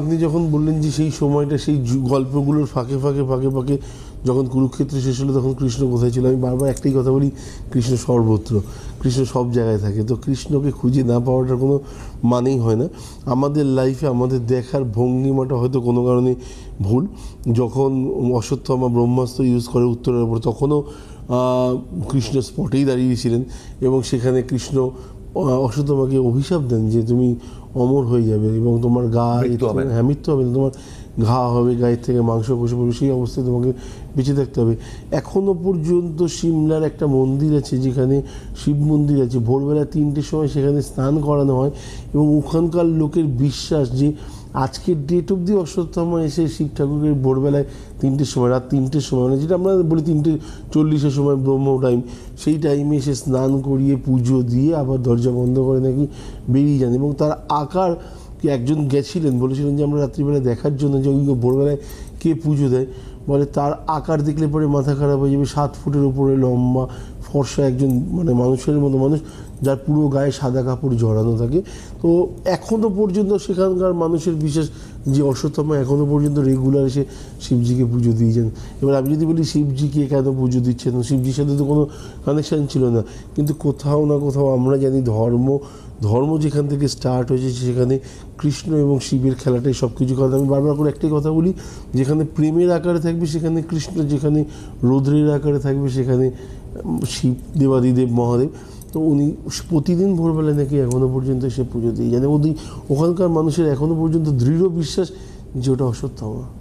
আপনি যখন বললেন যে সেই সময়টা সেই গল্পগুলোর ফাঁকে ফাঁকে ফাঁকে ফাঁকে যখন কুরুক্ষেত্র শেষ হলো তখন কৃষ্ণ কোথায় ছিল, আমি বারবার একটাই কথা বলি, কৃষ্ণ সর্বত্র, কৃষ্ণ সব জায়গায় থাকে। তো কৃষ্ণকে খুঁজে না পাওয়াটার কোনো মানেই হয় না। আমাদের লাইফে আমাদের দেখার ভঙ্গিমাটা হয়তো কোনো কারণে ভুল। যখন অশ্বত্থামা ব্রহ্মাস্ত্র ইউজ করে উত্তরের উপর, তখনও কৃষ্ণ স্পটেই দাঁড়িয়েছিলেন এবং সেখানে কৃষ্ণ অশ্বত্থামাকে অভিশাপ দেন যে তুমি অমর হয়ে যাবে এবং তোমার মৃত্যু হবে না। হ্যাঁ, মৃত্যু হবে না, তোমার ঘা হবে, গায়ের থেকে মাংস খসে পড়বে, সেই অবস্থায় তোমাকে বেঁচে থাকতে হবে। এখনও পর্যন্ত সিমলার একটা মন্দির আছে যেখানে শিব মন্দির আছে, ভোরবেলা 3টের সময় সেখানে স্নান করানো হয় এবং ওখানকার লোকের বিশ্বাস যে আজকের ডেট অবধি অশ্বত্থামা এসে শিব ঠাকুরকে ভোরবেলায় 3টের সময়, রাত 3টের সময়, মানে যেটা আমরা বলি 3:40 সময় ব্রহ্ম টাইম, সেই টাইমে এসে স্নান করিয়ে পুজো দিয়ে আবার দরজা বন্ধ করে নাকি বেরিয়ে যান। এবং তার আকার কি একজন গেছিলেন, বলেছিলেন যে আমরা রাত্রিবেলা দেখার জন্য যে ওই ভোরবেলায় কে পুজো দেয়, বলে তার আকার দেখলে পরে মাথা খারাপ হয়ে যাবে। 7 ফুটের উপরে লম্বা, ফর্সা একজন, মানে মানুষের মতো মানুষ, যার পুরো গায়ে সাদা কাপড় জড়ানো থাকে। তো এখনও পর্যন্ত সেখানকার মানুষের বিশ্বাস যে অশ্বত্থামা এখনও পর্যন্ত রেগুলার এসে শিবজিকে পুজো দিয়ে যান। এবার আমি যদি বলি শিবজিকে কেন পুজো দিচ্ছেন, শিবজির সাথে তো কোনো কানেকশান ছিল না, কিন্তু কোথাও না কোথাও আমরা জানি ধর্ম যেখান থেকে স্টার্ট হয়েছে সেখানে কৃষ্ণ এবং শিবের খেলাটাই সব কিছু। কারণ আমি বারবার করে একটাই কথা বলি, যেখানে প্রেমের আকারে থাকবে সেখানে কৃষ্ণ, যেখানে রৌদ্রের আকারে থাকবে সেখানে শিব, দেবাদিদেব মহাদেব। তো উনি প্রতিদিন ভোরবেলায় নাকি এখনও পর্যন্ত সে পুজো দিয়ে জানে। ওখানকার মানুষের এখনও পর্যন্ত দৃঢ় বিশ্বাস যে ওটা অশ্বত্থামা।